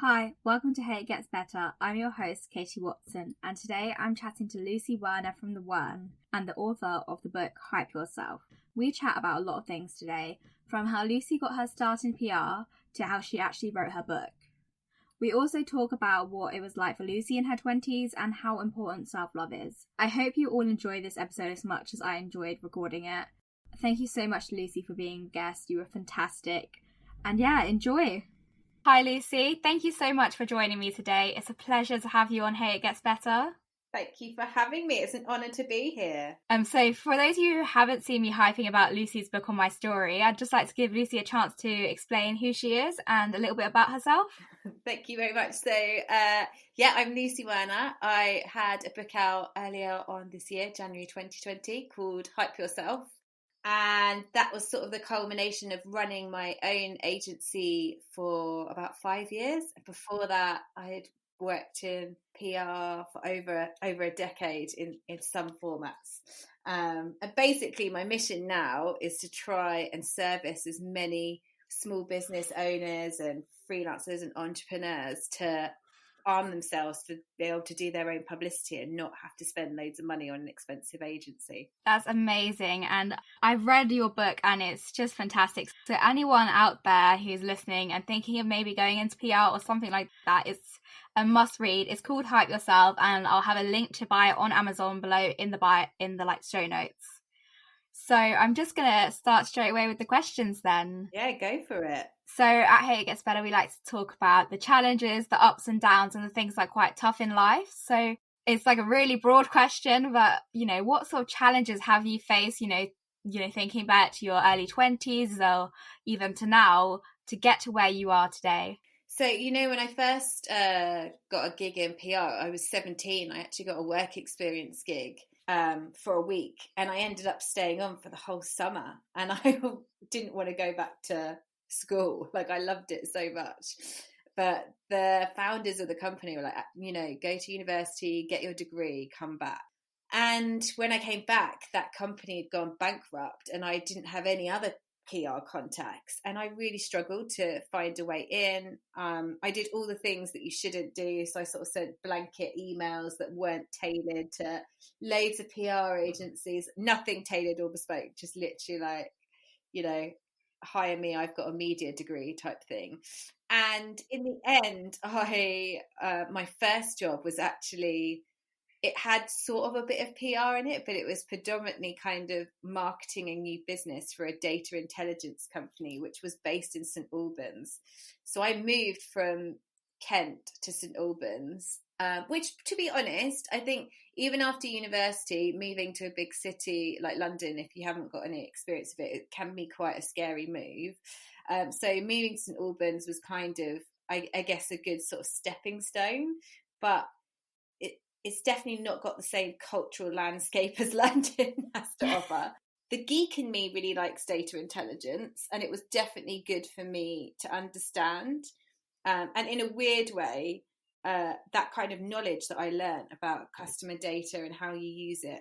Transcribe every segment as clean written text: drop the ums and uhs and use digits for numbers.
Hi, welcome to Hey It Gets Better. I'm your host, Katie Watson, and today I'm chatting to Lucy Werner from the Wern and the author of the book Hype Yourself. We chat about a lot of things today, from how Lucy got her start in PR to how she actually wrote her book. We also talk about what it was like for Lucy in her 20s and how important self-love is. I hope you all enjoy this episode as much as I enjoyed recording it. Thank you so much, Lucy, for being a guest. You were fantastic. And yeah, enjoy. Hi, Lucy. Thank you so much for joining me today. It's a pleasure to have you on Hey It Gets Better. Thank you for having me. It's an honour to be here. So for those of you who haven't seen me hyping about Lucy's book on my story, I'd just like to give Lucy a chance to explain who she is and a little bit about herself. Thank you very much. So, I'm Lucy Werner. I had a book out earlier on this year, January 2020, called Hype Yourself. And that was sort of the culmination of running my own agency for about 5 years. Before that, I had worked in PR for over a decade in some formats. And basically my mission now is to try and service as many small business owners and freelancers and entrepreneurs to arm themselves to be able to do their own publicity and not have to spend loads of money on an expensive agency. That's amazing. And I've read your book and it's just fantastic. So anyone out there who's listening and thinking of maybe going into PR or something like that, it's a must read. It's called Hype Yourself, and I'll have a link to buy it on Amazon below in the show notes. So I'm just gonna start straight away with the questions then. Yeah, go for it. So at Hey It Gets Better, we like to talk about the challenges, the ups and downs, and the things that are quite tough in life. So it's like a really broad question, but, what sort of challenges have you faced, thinking back to your early 20s or even to now to get to where you are today? So, when I first got a gig in PR, I was 17. I actually got a work experience gig for a week, and I ended up staying on for the whole summer, and I didn't want to go back to school. Like, I loved it so much. But the founders of the company were like, go to university, get your degree, come back. And when I came back, that company had gone bankrupt and I didn't have any other PR contacts. And I really struggled to find a way in. I did all the things that you shouldn't do. So I sort of sent blanket emails that weren't tailored to loads of PR agencies, nothing tailored or bespoke, just literally hire me, I've got a media degree type thing. And in the end, my first job was actually, it had sort of a bit of PR in it, but it was predominantly kind of marketing a new business for a data intelligence company, which was based in St Albans. So I moved from Kent to St Albans, which, to be honest, I think even after university, moving to a big city like London, if you haven't got any experience of it, it can be quite a scary move. So moving to St Albans was kind of, I guess, a good sort of stepping stone, but it's definitely not got the same cultural landscape as London has to offer. The geek in me really likes data intelligence, and it was definitely good for me to understand. And in a weird way, that kind of knowledge that I learned about customer data and how you use it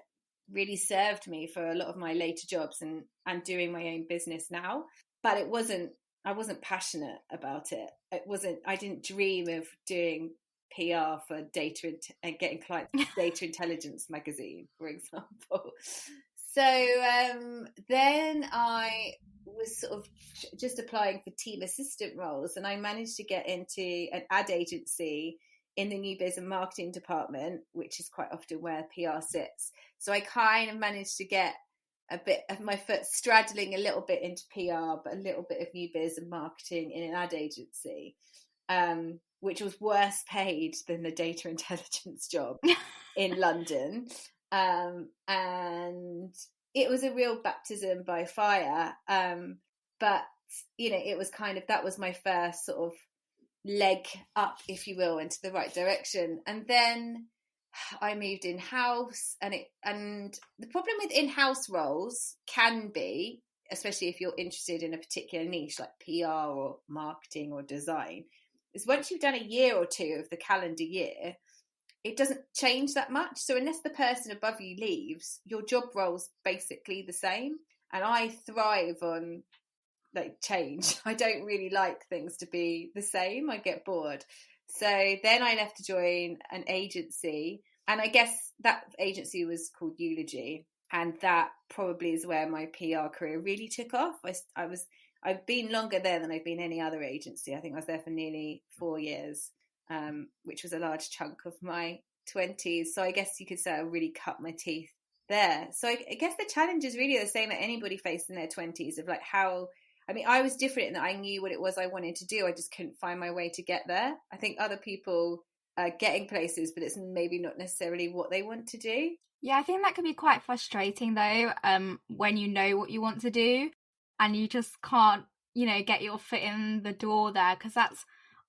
really served me for a lot of my later jobs and doing my own business now. But I wasn't passionate about it. I didn't dream of doing PR for data and getting clients for Data Intelligence magazine, for example. So then I was sort of just applying for team assistant roles, and I managed to get into an ad agency in the new biz and marketing department, which is quite often where PR sits. So I kind of managed to get a bit of my foot straddling a little bit into PR, but a little bit of new biz and marketing in an ad agency, which was worse paid than the data intelligence job in London. And it was a real baptism by fire. But, it was kind of, that was my first sort of leg up, if you will, into the right direction. And then I moved in-house, and the problem with in-house roles can be, especially if you're interested in a particular niche like PR or marketing or design, is once you've done a year or two of the calendar year, it doesn't change that much. So unless the person above you leaves, your job role's basically the same. And I thrive on like change. I don't really like things to be the same. I get bored. So then I left to join an agency, and I guess that agency was called Eulogy, and that probably is where my PR career really took off. I've been longer there than I've been any other agency. I think I was there for nearly 4 years, which was a large chunk of my 20s. So I guess you could say I really cut my teeth there. So I guess the challenge is really the same that anybody faced in their 20s, of like how, I mean, I was different in that I knew what it was I wanted to do. I just couldn't find my way to get there. I think other people are getting places, but it's maybe not necessarily what they want to do. Yeah, I think that can be quite frustrating though, when you know what you want to do and you just can't, get your foot in the door there, because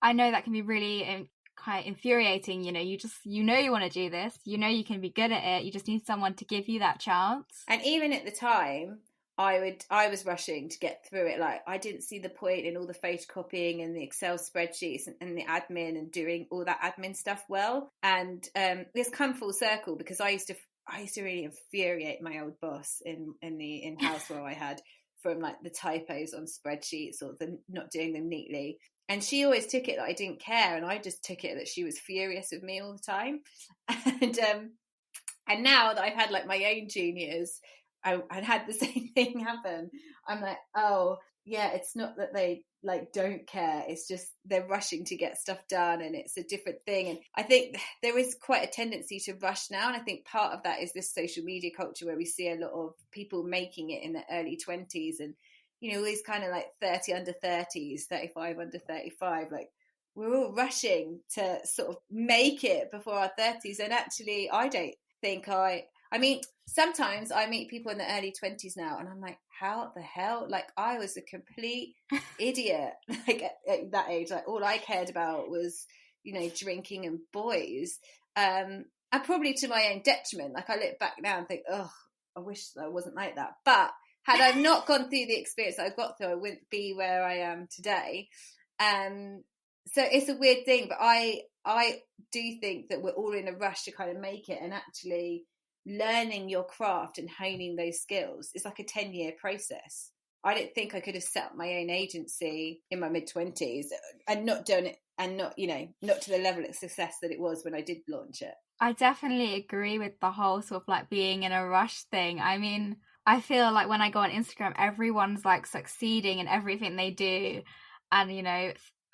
I know that can be really quite infuriating. You want to do this, you can be good at it, you just need someone to give you that chance. And even at the time, I was rushing to get through it. Like, I didn't see the point in all the photocopying and the Excel spreadsheets and the admin and doing all that admin stuff well. And it's come full circle, because I used to really infuriate my old boss in the in-house role I had, from like the typos on spreadsheets or the not doing them neatly. And she always took it that I didn't care, and I just took it that she was furious with me all the time. And now that I've had like my own juniors, I'd had the same thing happen. I'm like, oh yeah, it's not that they like don't care, it's just they're rushing to get stuff done, and it's a different thing. And I think there is quite a tendency to rush now, and I think part of that is this social media culture where we see a lot of people making it in their early 20s, and these kind of like 30 under 30s, 35 under 35, like we're all rushing to sort of make it before our 30s. And actually I don't think I mean, sometimes I meet people in the early 20s now, and I'm like, how the hell? Like, I was a complete idiot. Like, at that age, like, all I cared about was, drinking and boys. And probably to my own detriment. Like, I look back now and think, oh, I wish I wasn't like that. But had I not gone through the experience that I got through, I wouldn't be where I am today. So it's a weird thing, but I do think that we're all in a rush to kind of make it, and actually learning your craft and honing those skills is like a 10-year process. I don't think I could have set up my own agency in my mid-20s and not done it, and not to the level of success that it was when I did launch it. I definitely agree with the whole sort of like being in a rush thing. I mean, I feel like when I go on Instagram, everyone's like succeeding in everything they do, and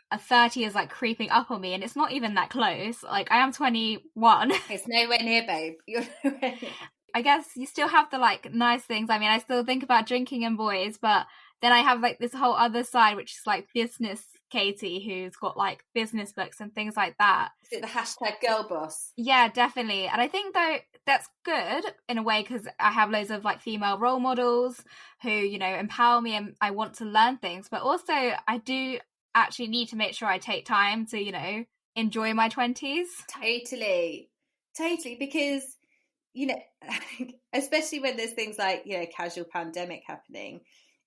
a 30 is like creeping up on me, and it's not even that close. Like, I am 21. It's nowhere near, babe. You're nowhere near. I guess you still have the like nice things. I mean, I still think about drinking and boys, but then I have like this whole other side, which is like business Katie, who's got like business books and things like that. Is it the hashtag girl boss? Yeah, definitely. And I think though that's good in a way, because I have loads of like female role models who, empower me, and I want to learn things. But also I do actually need to make sure I take time to, enjoy my 20s. Totally. Because, especially when there's things like, casual pandemic happening,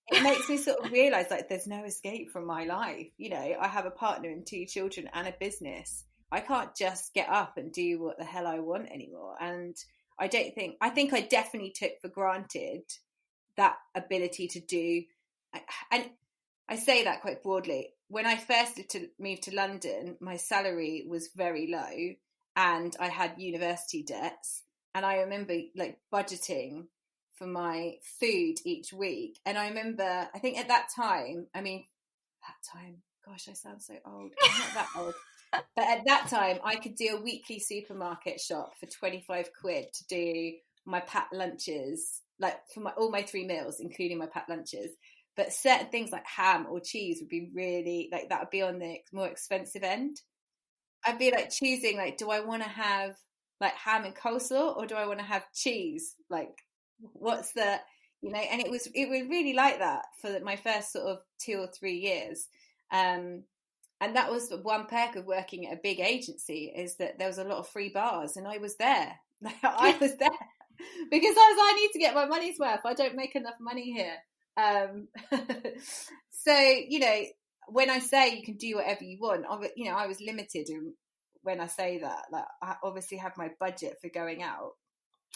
it makes me sort of realise like there's no escape from my life. I have a partner and 2 children and a business. I can't just get up and do what the hell I want anymore. And I think I definitely took for granted that ability to do, and I say that quite broadly. When I first moved to London, my salary was very low and I had university debts. And I remember like budgeting for my food each week. And I remember, I think at that time, gosh, I sound so old. I'm not that old. But at that time, I could do a weekly supermarket shop for 25 quid to do my packed lunches, like for all my 3 meals, including my packed lunches. But certain things like ham or cheese would be really, like, that would be on the more expensive end. I'd be like choosing, like, do I want to have like ham and coleslaw, or do I want to have cheese? Like, what's the, and it was really like that for my first sort of 2 or 3 years. And that was one perk of working at a big agency, is that there was a lot of free bars, and I was there. I was there because I need to get my money's worth. I don't make enough money here. So, when I say you can do whatever you want, I was limited when I say that. Like, I obviously have my budget for going out.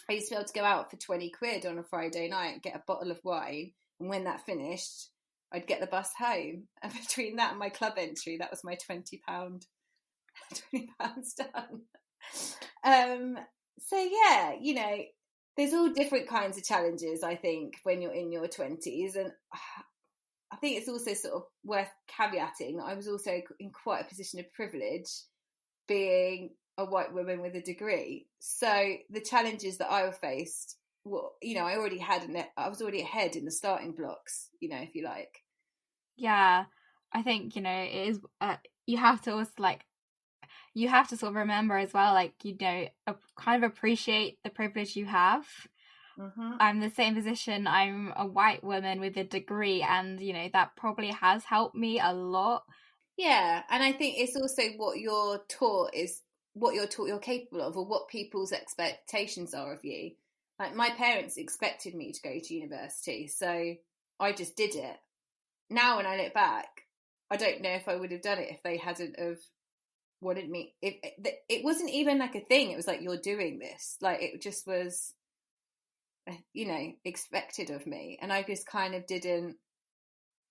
I used to be able to go out for 20 quid on a Friday night and get a bottle of wine, and when that finished, I'd get the bus home, and between that and my club entry, that was my £20 done. So yeah, you know, there's all different kinds of challenges, I think, when you're in your 20s. And I think it's also sort of worth caveating that I was also in quite a position of privilege, being a white woman with a degree. So the challenges that I faced, well, you know, I was already ahead in the starting blocks, you know, if you like. Yeah, I think, you know, it is, you have to also, like, you have to sort of remember as well, like, you know, kind of appreciate the privilege you have. Mm-hmm. I'm the same position. I'm a white woman with a degree, and, you know, that probably has helped me a lot. Yeah, and I think it's also what you're taught you're capable of, or what people's expectations are of you. Like, my parents expected me to go to university, so I just did it. Now when I look back, I don't know if I would have done it if they hadn't have wanted me. It wasn't even like a thing. It was like, you're doing this. Like, it just was, you know, expected of me. And I just kind of didn't.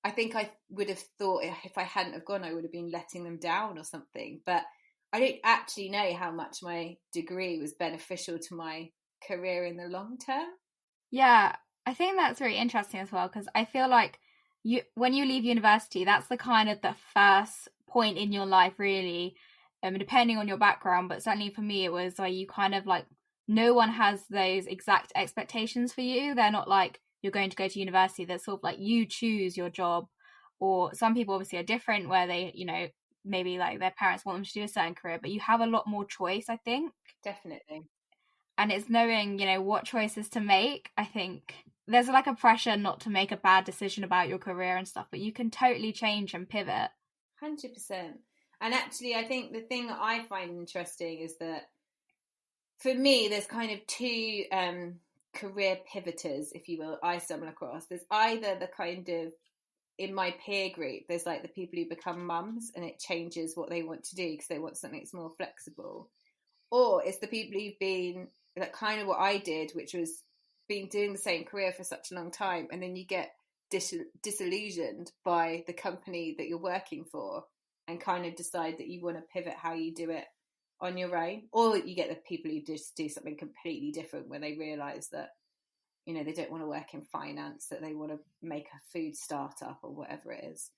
I think I would have thought if I hadn't have gone, I would have been letting them down or something. But I don't actually know how much my degree was beneficial to my career in the long term. Yeah, I think that's really interesting as well, because I feel like when you leave university, that's the kind of the first point in your life, really, depending on your background. But certainly for me, it was like, you kind of like, no one has those exact expectations for you. They're not like, you're going to go to university. They're sort of like, you choose your job. Or some people obviously are different, where they, you know, maybe like their parents want them to do a certain career, but you have a lot more choice, I think. Definitely. And it's knowing, you know, what choices to make. I think there's like a pressure not to make a bad decision about your career and stuff, but you can totally change and pivot. 100%. And actually, I think the thing that I find interesting is that, for me, there's kind of two career pivoters, if you will, I stumble across. There's either the kind of, in my peer group, there's like the people who become mums and it changes what they want to do because they want something that's more flexible. Or it's the people who've been, like, kind of what I did, which was been doing the same career for such a long time, and then you get disillusioned by the company that you're working for and kind of decide that you want to pivot how you do it on your own. Or you get the people who just do something completely different, when they realise that, you know, they don't want to work in finance, that they want to make a food startup or whatever it is.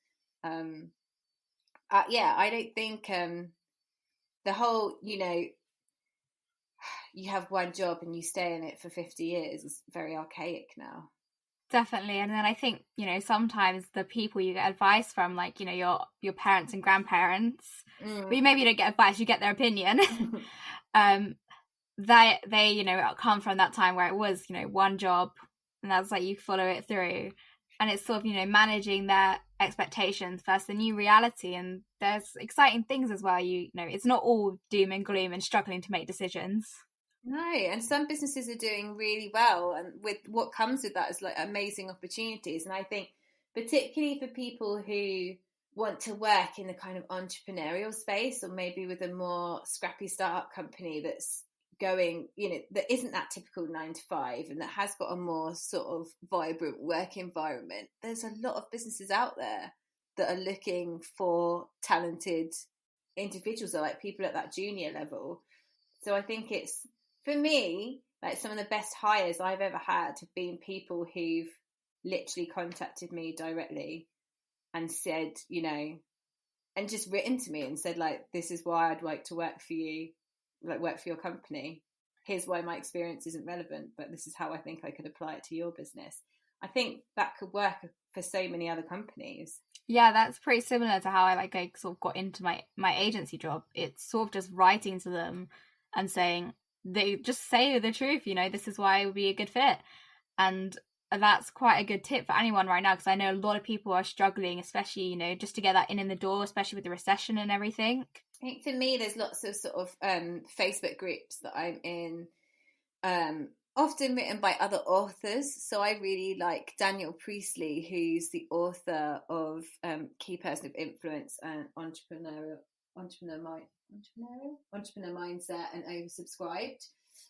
Yeah, I don't think the whole, you know, you have one job and you stay in it for 50 years is very archaic now. Definitely. And then I think, you know, sometimes the people you get advice from, like, you know, your parents and grandparents, but maybe you don't get advice, you get their opinion. They, you know, come from that time where it was, you know, one job, and that's like, you follow it through. And it's sort of, you know, managing their expectations versus the new reality. And there's exciting things as well. You know, it's not all doom and gloom and struggling to make decisions. No, and some businesses are doing really well, and with what comes with that is like amazing opportunities. And I think particularly for people who want to work in the kind of entrepreneurial space, or maybe with a more scrappy startup company that's going, you know, that isn't that typical 9 to 5 and that has got a more sort of vibrant work environment, there's a lot of businesses out there that are looking for talented individuals, or like people at that junior level. So I think it's, for me, like, some of the best hires I've ever had have been people who've literally contacted me directly and said, you know, and just written to me and said, like, this is why I'd like to work for you, like, work for your company. Here's why my experience isn't relevant, but this is how I think I could apply it to your business. I think that could work for so many other companies. Yeah, that's pretty similar to how I sort of got into my agency job. It's sort of just writing to them and saying, they just say the truth, you know, this is why it would be a good fit. And that's quite a good tip for anyone right now, because I know a lot of people are struggling, especially, you know, just to get that in the door, especially with the recession and everything. I think for me, there's lots of sort of Facebook groups that I'm in, often written by other authors. So I really like Daniel Priestley, who's the author of Key Person of Influence and Entrepreneur Mindset and Oversubscribed.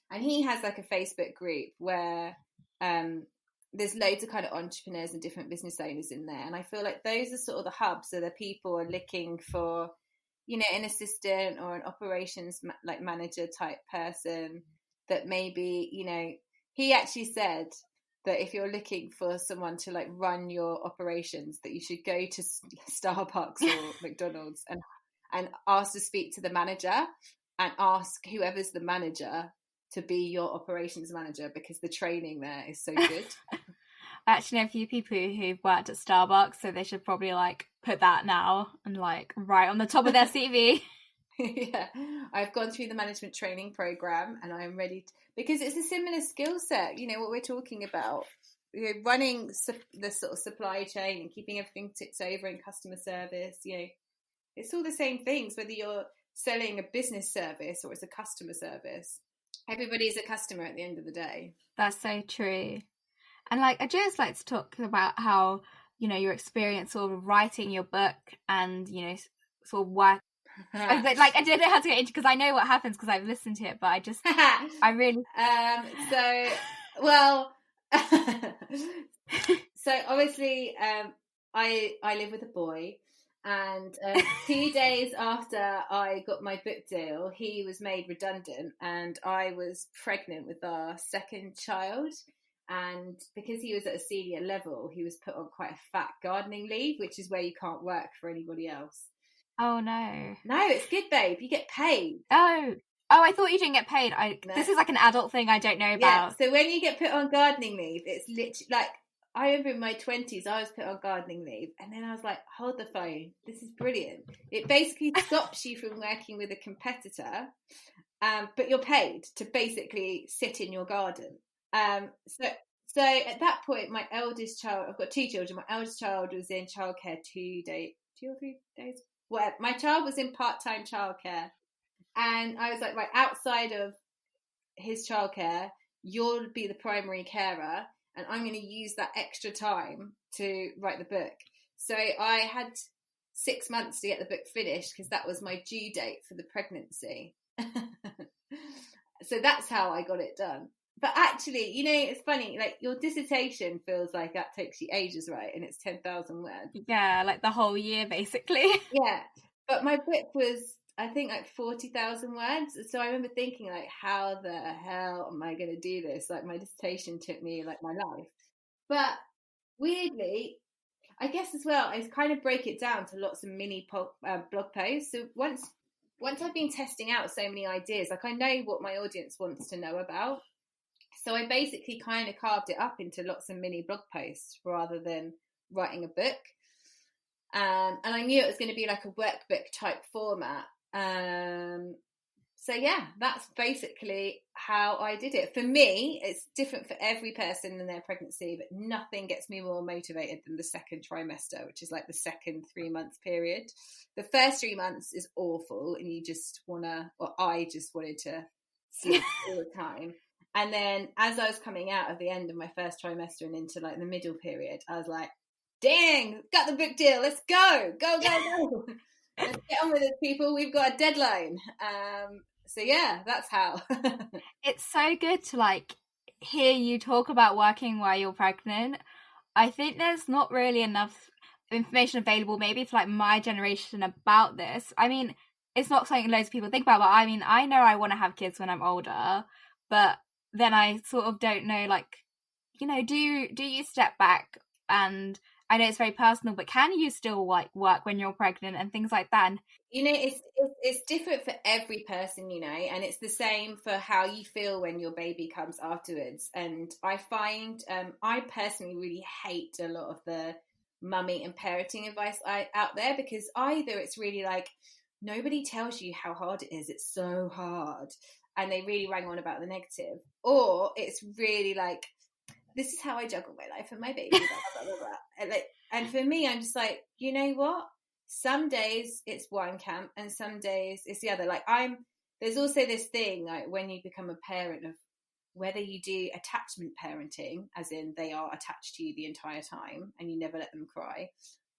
And he has like a Facebook group where there's loads of kind of entrepreneurs and different business owners in there, and I feel like those are sort of the hubs, so the people are looking for, you know, an assistant or an operations like manager type person that maybe, you know, he actually said that if you're looking for someone to like run your operations, that you should go to Starbucks or McDonald's and ask to speak to the manager, and ask whoever's the manager to be your operations manager, because the training there is so good. I actually know a few people who've worked at Starbucks, so they should probably like put that now and like right on the top of their CV. Yeah, I've gone through the management training program, and I'm ready because it's a similar skill set. You know what we're talking about, you know, running the sort of supply chain and keeping everything ticks over in customer service. You know, it's all the same things, whether you're selling a business service or it's a customer service. Everybody's a customer at the end of the day. That's so true. And like, I just like to talk about how, you know, your experience sort of writing your book and, you know, sort of work. Like, I don't know how to get into, because I know what happens because I've listened to it, but I really. So, well, so obviously, I live with a boy. And 2 days after I got my book deal, he was made redundant, and I was pregnant with our second child. And because he was at a senior level, he was put on quite a fat gardening leave, which is where you can't work for anybody else. Oh, no. No, it's good, babe. You get paid. Oh, I thought you didn't get paid. No. This is like an adult thing I don't know about. Yeah, so when you get put on gardening leave, it's literally like, I remember in my 20s, I was put on gardening leave, and then I was like, hold the phone. This is brilliant. It basically stops you from working with a competitor, but you're paid to basically sit in your garden. So at that point, my eldest child, I've got 2 children. My eldest child was in childcare 2 or 3 days. Well, my child was in part-time childcare. And I was like, right, outside of his childcare, you'll be the primary carer, and I'm going to use that extra time to write the book. So I had 6 months to get the book finished, because that was my due date for the pregnancy. So that's how I got it done. But actually, you know, it's funny, like your dissertation feels like that takes you ages, right? And it's 10,000 words. Yeah, like the whole year, basically. Yeah. But my book was, I think, like 40,000 words. So I remember thinking, like, how the hell am I going to do this? Like, my dissertation took me like my life. But weirdly, I guess as well, I kind of break it down to lots of mini blog posts. So once I've been testing out so many ideas, like I know what my audience wants to know about. So I basically kind of carved it up into lots of mini blog posts rather than writing a book. And I knew it was going to be like a workbook type format. So yeah, that's basically how I did it. For me, it's different for every person in their pregnancy, but nothing gets me more motivated than the second trimester, which is like the second 3 month period. The first 3 months is awful, and you just I just wanted to sleep all the time. And then as I was coming out of the end of my first trimester and into like the middle period, I was like, dang, got the book deal. Let's go. Let's get on with it, people. We've got a deadline. So yeah, that's how. It's so good to like hear you talk about working while you're pregnant. I think there's not really enough information available maybe for like my generation about this. I mean, it's not something loads of people think about, but I mean, I know I want to have kids when I'm older, but then I sort of don't know, like, you know, do you step back? And I know it's very personal, but can you still like work when you're pregnant and things like that? And, you know, it's different for every person, you know, and it's the same for how you feel when your baby comes afterwards. And I find I personally really hate a lot of the mummy and parenting advice out there, because either it's really like nobody tells you how hard it is, it's so hard, and they really rang on about the negative, or it's really like, this is how I juggle my life and my baby, blah, blah, blah, blah, blah. And for me, I'm just like, you know what? Some days it's one camp and some days it's the other. Like there's also this thing, like when you become a parent, of whether you do attachment parenting, as in they are attached to you the entire time and you never let them cry,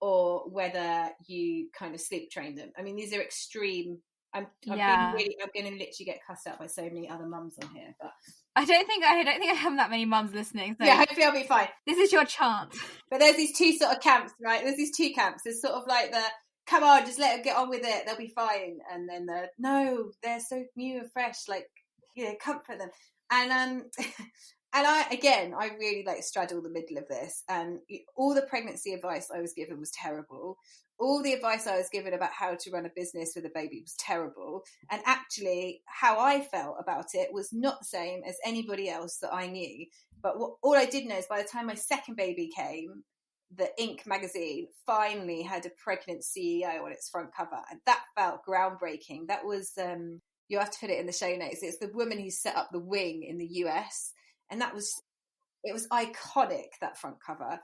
or whether you kind of sleep train them. I mean, these are extreme I'm going to literally get cussed out by so many other mums on here, but I don't think I have that many mums listening. So yeah, hopefully I'll be fine. This is your chance. But there's these two sort of camps, right? There's these two camps. There's sort of like the, come on, just let them get on with it, they'll be fine. And then no, they're so new and fresh, like, comfort them. And and I really like straddle the middle of this. And all the pregnancy advice I was given was terrible. All the advice I was given about how to run a business with a baby was terrible. And actually, how I felt about it was not the same as anybody else that I knew. But all I did know is by the time my second baby came, the Inc. magazine finally had a pregnant CEO on its front cover. And that felt groundbreaking. That was, you have to put it in the show notes. It's the woman who set up the wing in the US. And it was iconic, that front cover.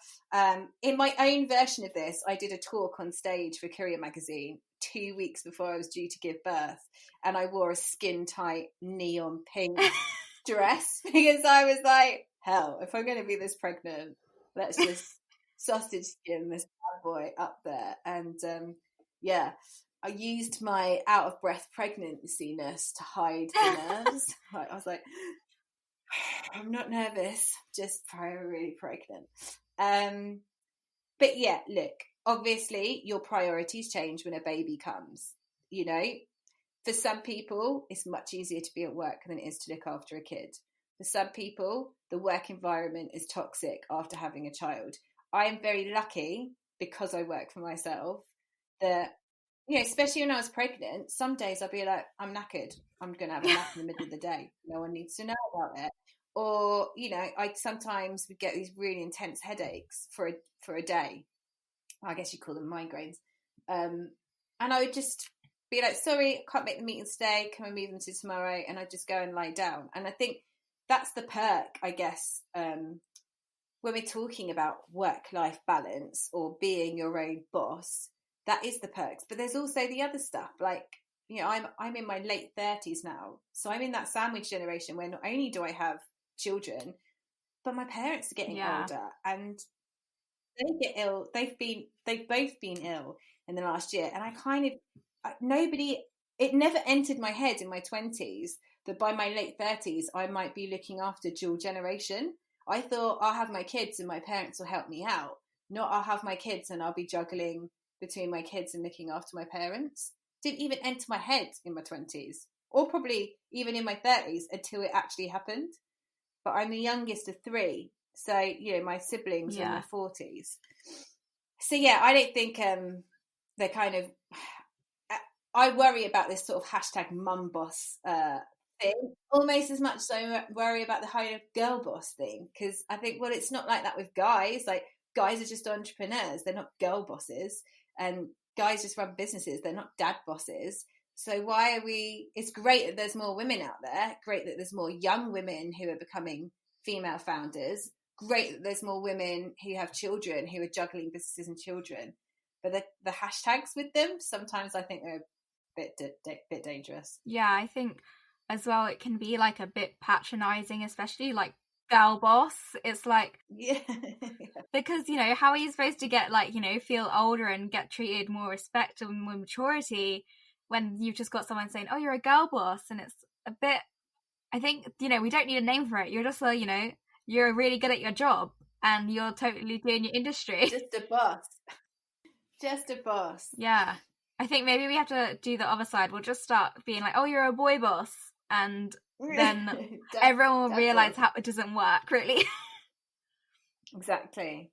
In my own version of this, I did a talk on stage for Courier magazine 2 weeks before I was due to give birth. And I wore a skin-tight neon pink dress because I was like, hell, if I'm going to be this pregnant, let's just sausage skin this bad boy up there. And I used my out-of-breath pregnancy-ness to hide the nerves. I was like, I'm not nervous, just really pregnant. But yeah, look, obviously your priorities change when a baby comes. For some people, it's much easier to be at work than it is to look after a kid. For some people, the work environment is toxic after having a child. I am very lucky because I work for myself that, especially when I was pregnant, some days I'd be like, I'm knackered. I'm going to have a nap in the middle of the day. No one needs to know about it. Or, I sometimes would get these really intense headaches for a day. I guess you call them migraines. And I would just be like, sorry, I can't make the meetings today. Can we move them to tomorrow? And I'd just go and lie down. And I think that's the perk, I guess, when we're talking about work-life balance or being your own boss. That is the perks. But there's also the other stuff. Like, I'm in my late 30s now. So I'm in that sandwich generation where not only do I have children, but my parents are getting older and they get ill. They've both been ill in the last year. And it never entered my head in my 20s that by my late 30s, I might be looking after dual generation. I thought I'll have my kids and my parents will help me out. Not I'll have my kids and I'll be juggling between my kids and looking after my parents. Didn't even enter my head in my 20s, or probably even in my 30s until it actually happened. But I'm the youngest of three. So, my siblings are in their 40s. So, I don't think they're kind of... I worry about this sort of hashtag mum boss thing almost as much as I worry about the whole girl boss thing. Because I think, well, it's not like that with guys. Like, guys are just entrepreneurs. They're not girl bosses. And guys just run businesses. They're not dad bosses. So why are we... It's great that there's more women out there. Great that there's more young women who are becoming female founders. Great that there's more women who have children who are juggling businesses and children. But the hashtags with them, sometimes I think they're a bit dangerous. Yeah, I think as well it can be like a bit patronising, especially like girl boss. It's like, because how are you supposed to get feel older and get treated more respect and more maturity when you've just got someone saying, oh, you're a girl boss? And it's a bit, I think, we don't need a name for it. You're just you're really good at your job and you're totally doing your industry. Just a boss. Yeah, I think maybe we have to do the other side. We'll just start being like, oh, you're a boy boss, and then everyone will realise how it doesn't work, really. Exactly.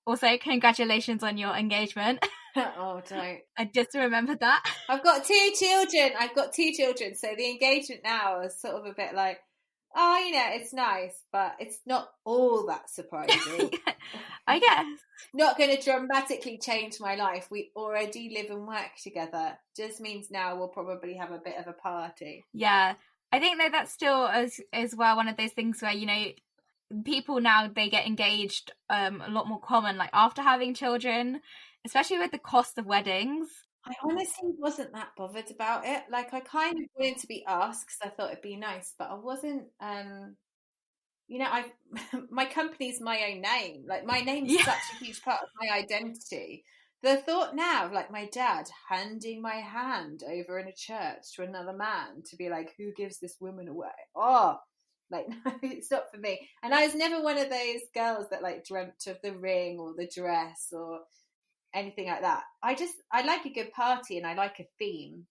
Also, congratulations on your engagement. Oh, don't. I just remembered that. I've got two children. So the engagement now is sort of a bit like, oh, it's nice, but it's not all that surprising. I guess. Not going to dramatically change my life. We already live and work together. Just means now we'll probably have a bit of a party. Yeah. I think that's still as well one of those things where, people now, they get engaged a lot more common, like after having children, especially with the cost of weddings. I honestly wasn't that bothered about it. Like, I kind of wanted to be asked because I thought it'd be nice, but I wasn't, my company's my own name. Like, my name's such a huge part of my identity the thought now of like my dad handing my hand over in a church to another man to be like, who gives this woman away? Oh, like, no, it's not for me. And I was never one of those girls that like dreamt of the ring or the dress or anything like that. I like a good party and I like a theme.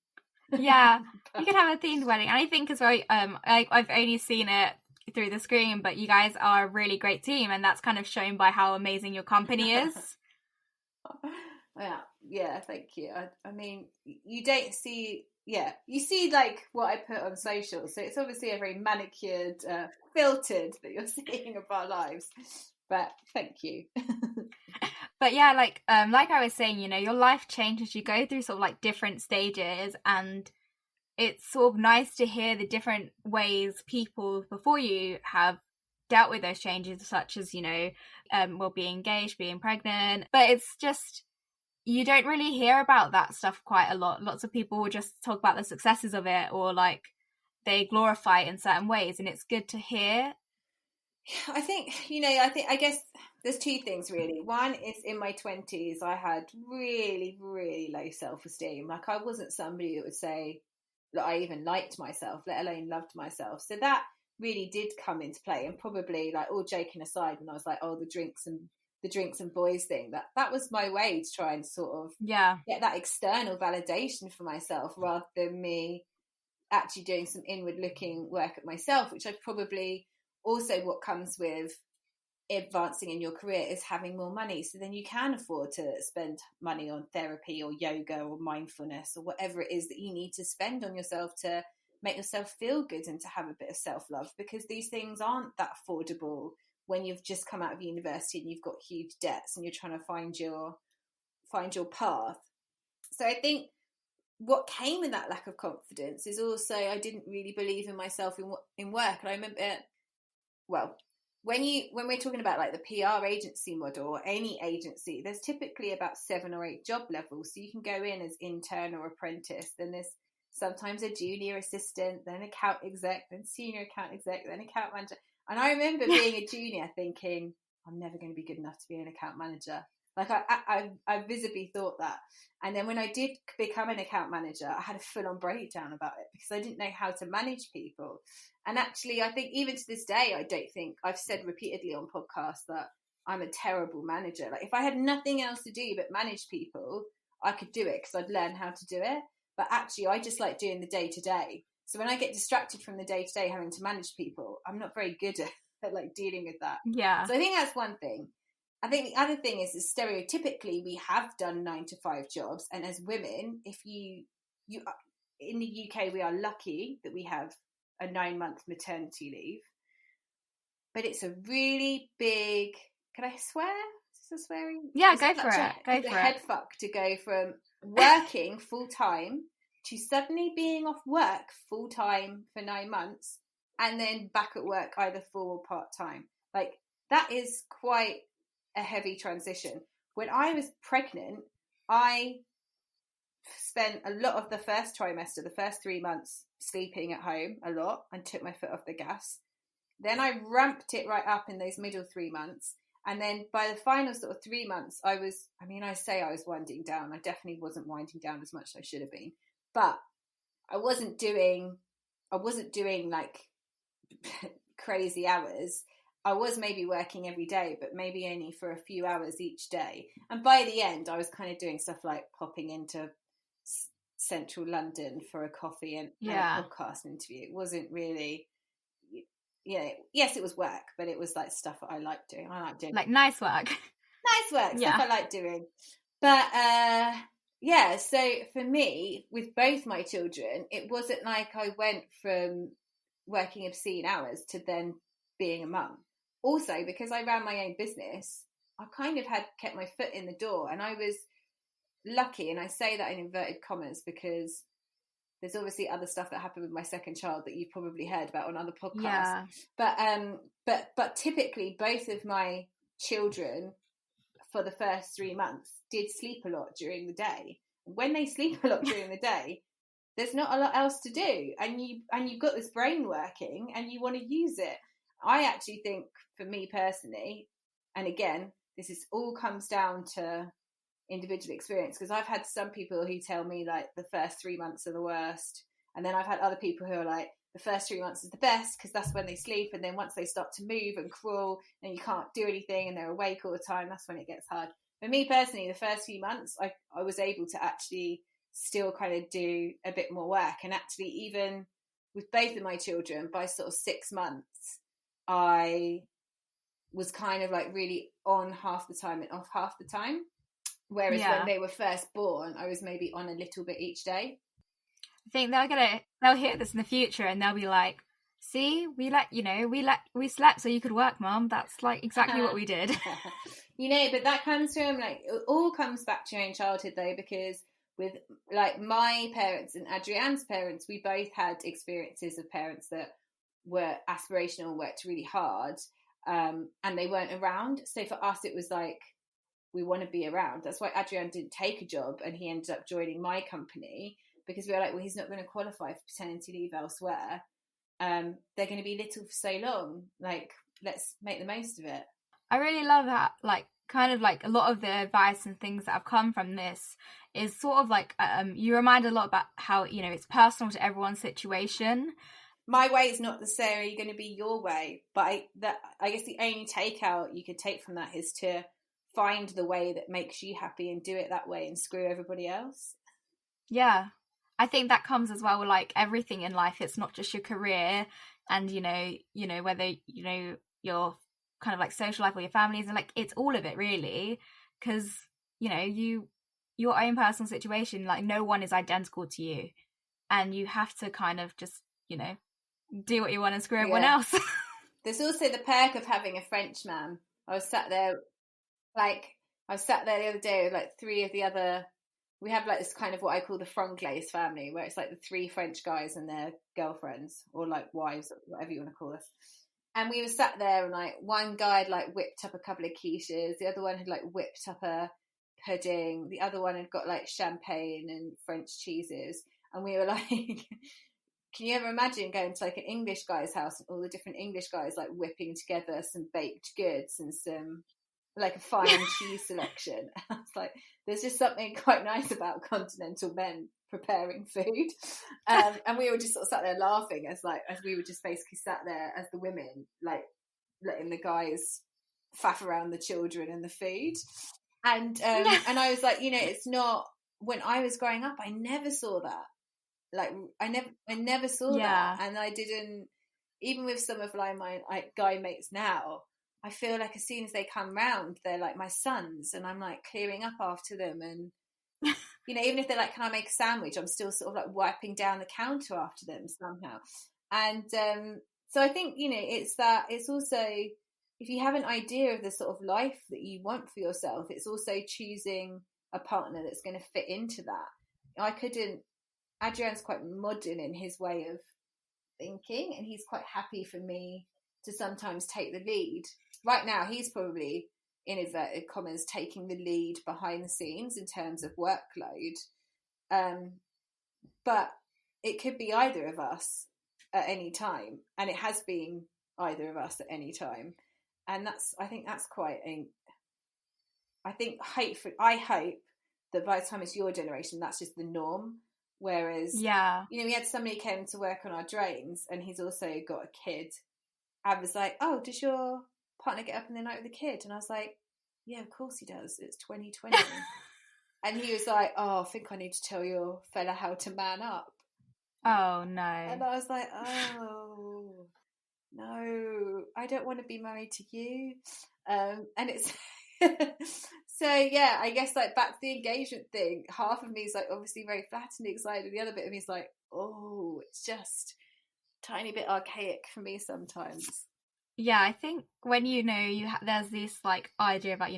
Yeah, you could have a themed wedding. And I think as well, I've only seen it through the screen, but you guys are a really great team, and that's kind of shown by how amazing your company is. Yeah, thank you. I mean, you don't see, you see like what I put on social, so it's obviously a very manicured, filtered that you're seeing of our lives. But thank you. But yeah, like I was saying, you know, your life changes. You go through sort of like different stages, and it's sort of nice to hear the different ways people before you have dealt with those changes, such as, you know, well, being engaged, being pregnant. But it's just, you don't really hear about that stuff quite a lot. Lots of people will just talk about the successes of it, or like they glorify it in certain ways, and it's good to hear. I think, you know, I guess there's two things really. One is in my 20s, I had really, really low self-esteem. Like I wasn't somebody that would say that I even liked myself, let alone loved myself. So that really did come into play. And probably, like, all joking aside, when I was like, oh, the drinks and boys thing, that was my way to try and sort of get that external validation for myself, rather than me actually doing some inward looking work at myself, which I probably also, what comes with advancing in your career is having more money. So then you can afford to spend money on therapy or yoga or mindfulness or whatever it is that you need to spend on yourself to make yourself feel good and to have a bit of self-love, because these things aren't that affordable when you've just come out of university and you've got huge debts and you're trying to find your path. So I think what came in that lack of confidence is also I didn't really believe in myself in work. And I remember, well, when we're talking about like the PR agency model or any agency, there's typically about 7 or 8 job levels. So you can go in as intern or apprentice, then there's sometimes a junior assistant, then account exec, then senior account exec, then account manager. And I remember being a junior thinking, I'm never going to be good enough to be an account manager. Like I visibly thought that. And then when I did become an account manager, I had a full-on breakdown about it because I didn't know how to manage people. And actually, I think even to this day, I don't think, I've said repeatedly on podcasts that I'm a terrible manager. Like if I had nothing else to do but manage people, I could do it because I'd learn how to do it. But actually, I just like doing the day-to-day. So when I get distracted from the day-to-day having to manage people, I'm not very good at like dealing with that. Yeah. So I think that's one thing. I think the other thing is stereotypically we have done 9 to 5 jobs, and as women, if you in the UK, we are lucky that we have a 9-month maternity leave, but it's a really big. Can I swear? Is this a swearing? Yeah, go for it. It's a head fuck to go from working full time to suddenly being off work full time for 9 months and then back at work either full or part time. Like that is quite a heavy transition. When I was pregnant, I spent a lot of the first trimester, the first 3 months, sleeping at home a lot and took my foot off the gas. Then I ramped it right up in those middle 3 months. And then by the final sort of 3 months, I was winding down. I definitely wasn't winding down as much as I should have been. But I wasn't doing like crazy hours. I was maybe working every day, but maybe only for a few hours each day. And by the end, I was kind of doing stuff like popping into central London for a coffee and a podcast interview. It wasn't really, yes, it was work, but it was like stuff that I liked doing. I like doing like nice work, stuff I like doing. But so for me, with both my children, it wasn't like I went from working obscene hours to then being a mum. Also, because I ran my own business, I kind of had kept my foot in the door, and I was lucky, and I say that in inverted commas because there's obviously other stuff that happened with my second child that you've probably heard about on other podcasts. But typically both of my children for the first 3 months did sleep a lot during the day. When they sleep a lot during the day, there's not a lot else to do, and you've got this brain working and you want to use it. I actually think, for me personally, and again, this is all comes down to individual experience, because I've had some people who tell me like the first 3 months are the worst, and then I've had other people who are like the first 3 months is the best because that's when they sleep, and then once they start to move and crawl and you can't do anything and they're awake all the time, that's when it gets hard. For me personally, the first few months I was able to actually still kind of do a bit more work, and actually even with both of my children, by sort of 6 months I was kind of like really on half the time and off half the time, whereas when they were first born I was maybe on a little bit each day. I think they'll hear this in the future and they'll be like, see, we slept so you could work, Mum. That's like exactly what we did. But that comes from like, it all comes back to your own childhood though, because with like my parents and Adrianne's parents, we both had experiences of parents that were aspirational, worked really hard, and they weren't around. So for us it was like, we want to be around. That's why Adrian didn't take a job and he ended up joining my company, because we were like, well, he's not going to qualify for paternity leave elsewhere. They're going to be little for so long. Like, let's make the most of it. I really love that. Like, kind of like a lot of the advice and things that have come from this is sort of like, you remind a lot about how, it's personal to everyone's situation. My way is not necessarily going to be your way, but I guess the only takeout you could take from that is to find the way that makes you happy and do it that way and screw everybody else. Yeah. I think that comes as well with like everything in life. It's not just your career and, whether, your kind of like social life or your families, and like, it's all of it really. Because, your own personal situation, like no one is identical to you. And you have to kind of just, do what you want and screw everyone else. There's also the perk of having a French man. I was sat there the other day with like three of the other. We have like this kind of what I call the Franglais family, where it's like the three French guys and their girlfriends, or like wives, or whatever you want to call us. And we were sat there, and like one guy had like whipped up a couple of quiches, the other one had like whipped up a pudding, the other one had got like champagne and French cheeses, and we were like, can you ever imagine going to like an English guy's house and all the different English guys like whipping together some baked goods and some like a fine cheese selection? And I was like, there's just something quite nice about continental men preparing food. And we were just sort of sat there laughing as we were just basically sat there as the women, like letting the guys faff around the children and the food. And I was like, it's not, when I was growing up, I never saw that. Like I never saw that. And I didn't, even with some of like my guy mates now, I feel like as soon as they come round, they're like my sons, and I'm like clearing up after them. And, even if they're like, can I make a sandwich? I'm still sort of like wiping down the counter after them somehow. And so I think, it's also, if you have an idea of the sort of life that you want for yourself, it's also choosing a partner that's going to fit into that. Adrian's quite modern in his way of thinking, and he's quite happy for me to sometimes take the lead. Right now, he's probably, in inverted commas, taking the lead behind the scenes in terms of workload. But it could be either of us at any time, and it has been either of us at any time. And I think that's quite I hope that by the time it's your generation, that's just the norm. Whereas, we had somebody came to work on our drains, and he's also got a kid. I was like, oh, does your partner get up in the night with a kid? And I was like, yeah, of course he does. It's 2020. And he was like, oh, I think I need to tell your fella how to man up. Oh, no. And I was like, oh, no, I don't want to be married to you. And it's... So yeah, I guess like back to the engagement thing, half of me is like obviously very flat and excited, the other bit of me is like, oh, it's just a tiny bit archaic for me sometimes. Yeah, I think when there's this like idea about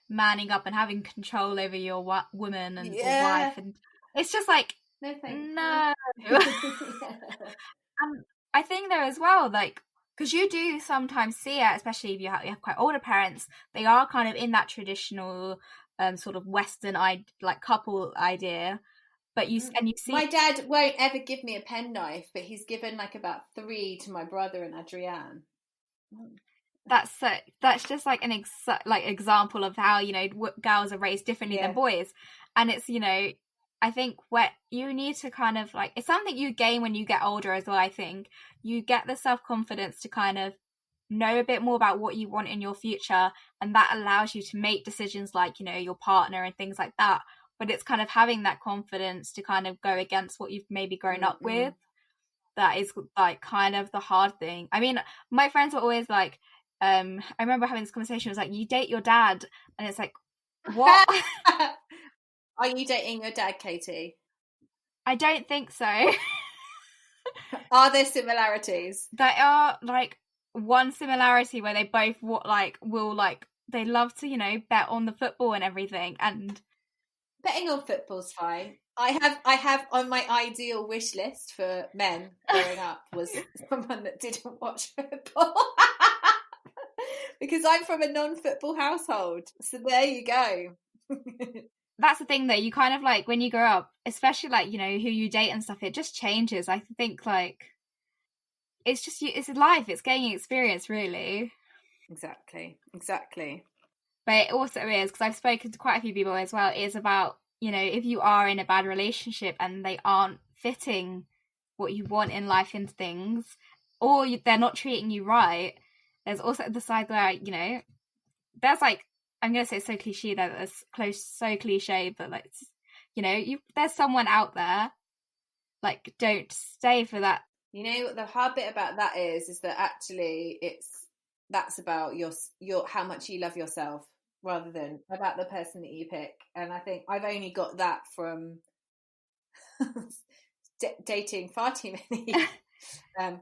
manning up and having control over your woman and or wife, and it's just like no thanks. No. And I think though as well, like, because you do sometimes see it, especially if you have quite older parents, they are kind of in that traditional sort of Western like couple idea. But you see, my dad won't ever give me a penknife, but he's given like about 3 to my brother and Adrienne. That's just like an example of how, you know, girls are raised differently than boys. And it's, you know, I think what you need to kind of like, it's something you gain when you get older as well. I think you get the self-confidence to kind of know a bit more about what you want in your future, and that allows you to make decisions like, you know, your partner and things like that. But it's kind of having that confidence to kind of go against what you've maybe grown up with. That is like kind of the hard thing. I mean, my friends were always like, I remember having this conversation, it was like, you date your dad, and it's like, what? Are you dating your dad, Katie? I don't think so. Are there similarities? There are like one similarity where they both will they love to, you know, bet on the football and everything, and betting on football's fine. I have on my ideal wish list for men growing up was someone that didn't watch football. Because I'm from a non-football household. So there you go. That's the thing though, you kind of like, when you grow up, especially like, you know, who you date and stuff, it just changes. I think like it's just, it's life, it's gaining experience, really. Exactly. But it also is, because I've spoken to quite a few people as well, it is about, you know, if you are in a bad relationship and they aren't fitting what you want in life and things, or they're not treating you right, there's also the side where, you know, there's like, I'm going to say it's so cliche that it's so cliche, but like, you know, there's someone out there, like, don't stay for that. You know what the hard bit about that is that actually that's about your how much you love yourself rather than about the person that you pick. And I think I've only got that from dating far too many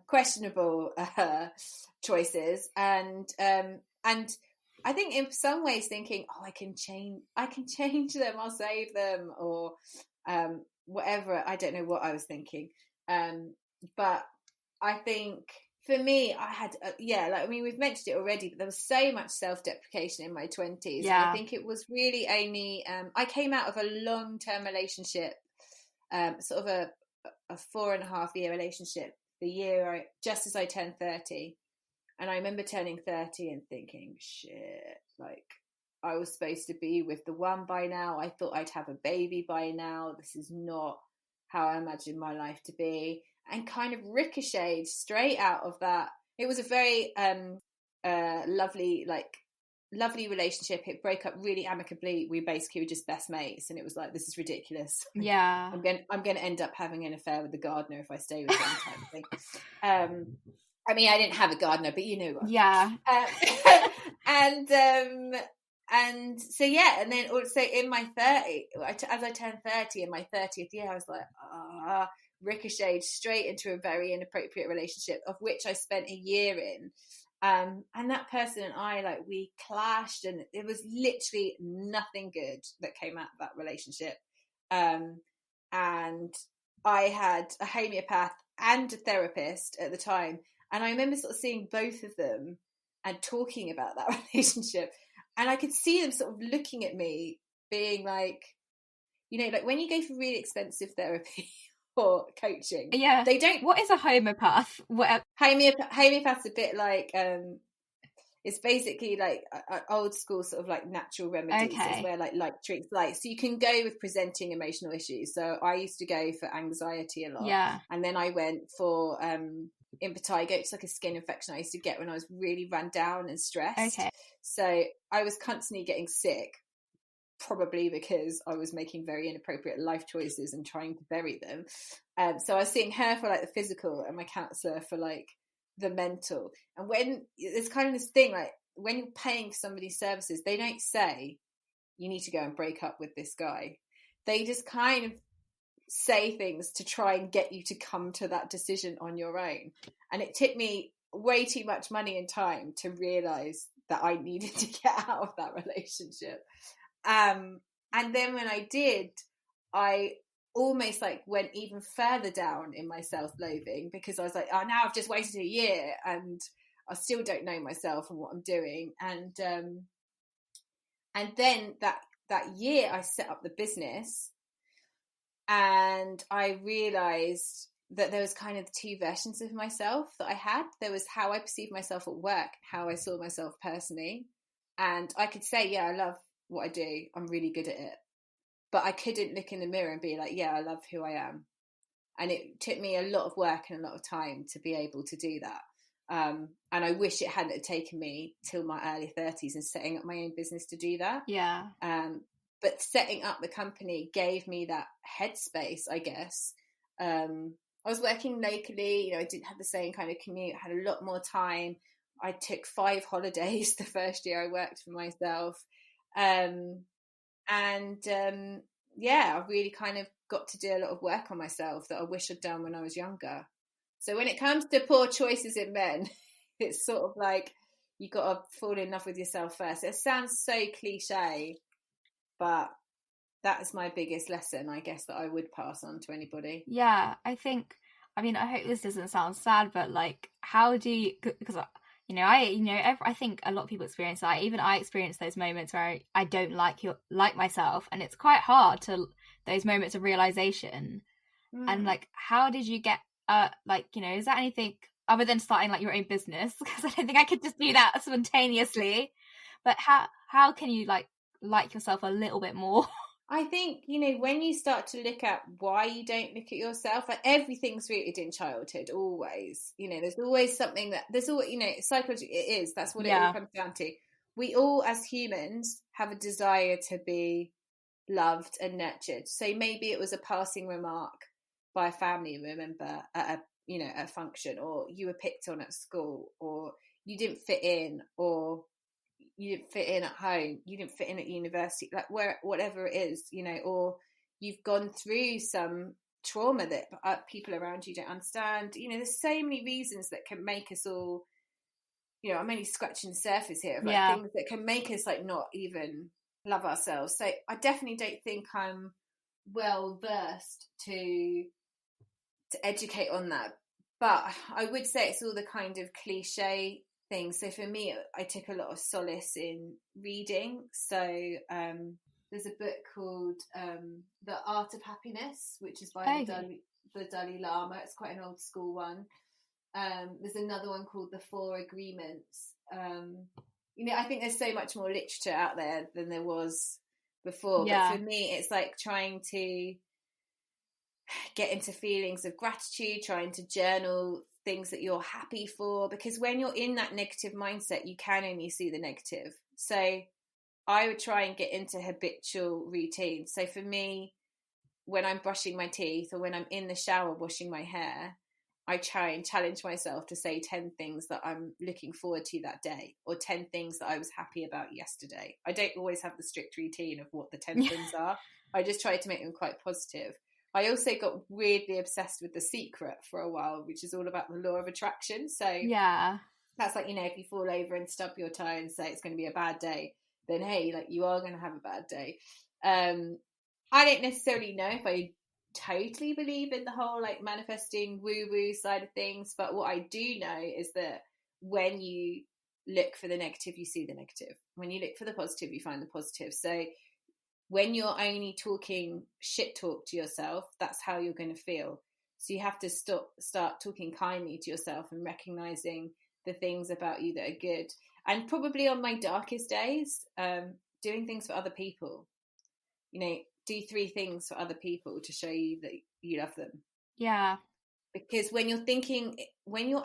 questionable choices, and I think in some ways thinking, oh, I can change them, I'll save them, or whatever. I don't know what I was thinking, but I think for me, I had like, I mean, we've mentioned it already, but there was so much self-deprecation in my 20s. And I think it was really only I came out of a long-term relationship, sort of a 4.5 year relationship, the year just as I turned 30. And I remember turning 30 and thinking, shit, like, I was supposed to be with the one by now. I thought I'd have a baby by now. This is not how I imagined my life to be. And kind of ricocheted straight out of that. It was a very lovely relationship. It broke up really amicably. We basically were just best mates, and it was like, this is ridiculous. Yeah, I'm going to end up having an affair with the gardener if I stay with him, type of thing. I mean, I didn't have a gardener, but you know what. Yeah. And so yeah, and then also in my 30s, as I turned 30 in my 30th year, I was like, ricocheted straight into a very inappropriate relationship, of which I spent a year in. And that person and I, like, we clashed, and it was literally nothing good that came out of that relationship. And I had a homeopath and a therapist at the time. And I remember sort of seeing both of them and talking about that relationship. And I could see them sort of looking at me being like, you know, like when you go for really expensive therapy or coaching, they don't. What is a homeopath? Homeopath's a bit like, it's basically like old school sort of like natural remedies. Okay. It's where like treats like, so you can go with presenting emotional issues. So I used to go for anxiety a lot. Yeah. And then I went for impetigo. It's like a skin infection I used to get when I was really run down and stressed. Okay. So I was constantly getting sick, probably because I was making very inappropriate life choices and trying to bury them. So I was seeing her for like the physical and my counsellor for like the mental. And when there's kind of this thing, like when you're paying for somebody's services, they don't say you need to go and break up with this guy. They just kind of say things to try and get you to come to that decision on your own. And it took me way too much money and time to realize that I needed to get out of that relationship. And then when I did, I almost like went even further down in my self-loathing, because I was like, oh, now I've just wasted a year and I still don't know myself and what I'm doing. And then that year I set up the business, and I realized that there was kind of two versions of myself that I had. There was how I perceived myself at work, how I saw myself personally. And I could say, yeah, I love what I do. I'm really good at it. But I couldn't look in the mirror and be like, yeah, I love who I am. And it took me a lot of work and a lot of time to be able to do that. And I wish it hadn't taken me till my early 30s and setting up my own business to do that. Yeah. But setting up the company gave me that headspace, I guess. I was working locally, you know, I didn't have the same kind of commute, I had a lot more time. I took 5 holidays the first year I worked for myself. Yeah, I really kind of got to do a lot of work on myself that I wish I'd done when I was younger. So when it comes to poor choices in men, it's sort of like you got to fall in love with yourself first. It sounds so cliche, but that is my biggest lesson, I guess, that I would pass on to anybody. Yeah, I hope this doesn't sound sad, but like, how do you, because I think a lot of people experience that. Even I experience those moments where I don't like myself, and it's quite hard to those moments of realization. And like, how did you get is that anything other than starting like your own business? Because I don't think I could just do that spontaneously. But how can you like yourself a little bit more? I think, you know, when you start to look at why you don't look at yourself, like everything's rooted in childhood, always. You know, there's always something there's always, you know, psychologically it is. That's what it all comes down to. We all, as humans, have a desire to be loved and nurtured. So maybe it was a passing remark by a family member at a function, or you were picked on at school, or you didn't fit in, or you didn't fit in at home, you didn't fit in at university, like whatever it is, you know, or you've gone through some trauma that people around you don't understand. You know, there's so many reasons that can make us all, you know, I'm only scratching the surface here of things that can make us like not even love ourselves. So I definitely don't think I'm well versed to educate on that, but I would say it's all the kind of cliche things. So for me, I took a lot of solace in reading. So there's a book called The Art of Happiness, which is by the Dalai Lama. It's quite an old school one. There's another one called The Four Agreements. You know, I think there's so much more literature out there than there was before. But for me, it's like trying to get into feelings of gratitude, trying to journal things that you're happy for, because when you're in that negative mindset, you can only see the negative. So I would try and get into habitual routines. So for me, when I'm brushing my teeth or when I'm in the shower washing my hair, I try and challenge myself to say 10 things that I'm looking forward to that day, or 10 things that I was happy about yesterday. I don't always have the strict routine of what the 10 things are. I just try to make them quite positive. I also got weirdly obsessed with The Secret for a while, which is all about the law of attraction. So that's like, you know, if you fall over and stub your toe and say it's going to be a bad day, then hey, like you are going to have a bad day. I don't necessarily know if I totally believe in the whole like manifesting woo-woo side of things, but what I do know is that when you look for the negative, you see the negative. When you look for the positive, you find the positive. So when you're only talking shit talk to yourself, that's how you're going to feel. So you have to start talking kindly to yourself and recognizing the things about you that are good. And probably on my darkest days, doing things for other people. You know, do 3 things for other people to show you that you love them. Yeah. Because when you're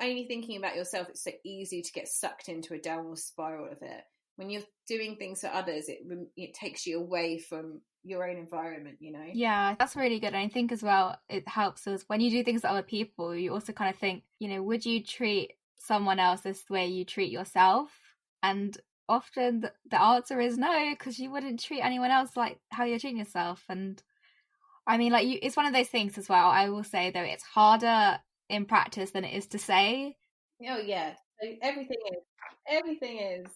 only thinking about yourself, it's so easy to get sucked into a downward spiral of it. When you're doing things for others, it takes you away from your own environment, you know? Yeah, that's really good. And I think as well, it helps us when you do things for other people, you also kind of think, you know, would you treat someone else this way you treat yourself? And often the answer is no, because you wouldn't treat anyone else like how you're treating yourself. And I mean, like, it's one of those things as well. I will say, though, it's harder in practice than it is to say. Oh, yeah. Everything is.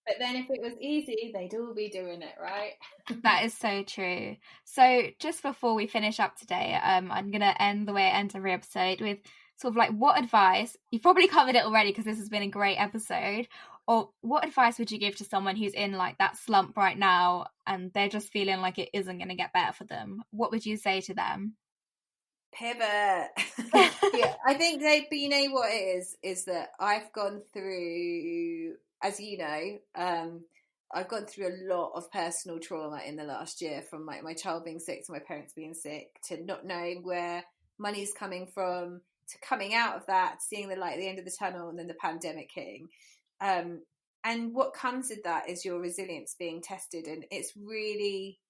But then if it was easy, they'd all be doing it, right? That is so true. So just before we finish up today, I'm going to end the way I end every episode with sort of like, what advice, you've probably covered it already because this has been a great episode, or what advice would you give to someone who's in like that slump right now and they're just feeling like it isn't going to get better for them? What would you say to them? Pivot. Yeah, I think but you know what it is that I've gone through, as you know, I've gone through a lot of personal trauma in the last year, from my child being sick to my parents being sick, to not knowing where money's coming from, to coming out of that, seeing the light at the end of the tunnel, and then the pandemic hitting. And what comes with that is your resilience being tested, and it's really,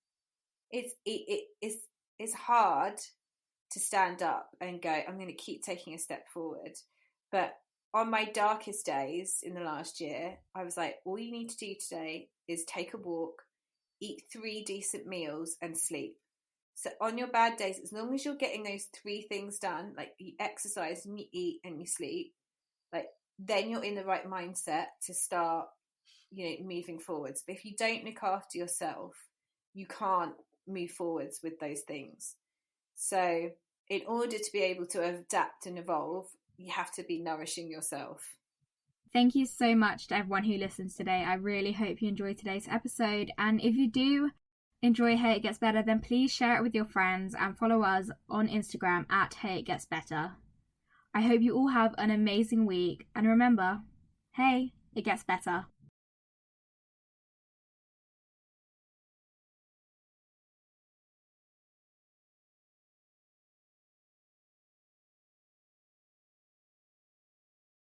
it's hard to stand up and go, I'm going to keep taking a step forward. But on my darkest days in the last year, I was like, all you need to do today is take a walk, eat 3 decent meals, and sleep. So on your bad days, as long as you're getting those 3 things done, like you exercise and you eat and you sleep, like then you're in the right mindset to start, moving forwards. But if you don't look after yourself, you can't move forwards with those things. So in order to be able to adapt and evolve, you have to be nourishing yourself. Thank you so much to everyone who listens today. I really hope you enjoyed today's episode. And if you do enjoy Hey It Gets Better, then please share it with your friends and follow us on Instagram at Hey It Gets Better. I hope you all have an amazing week. And remember, hey, it gets better.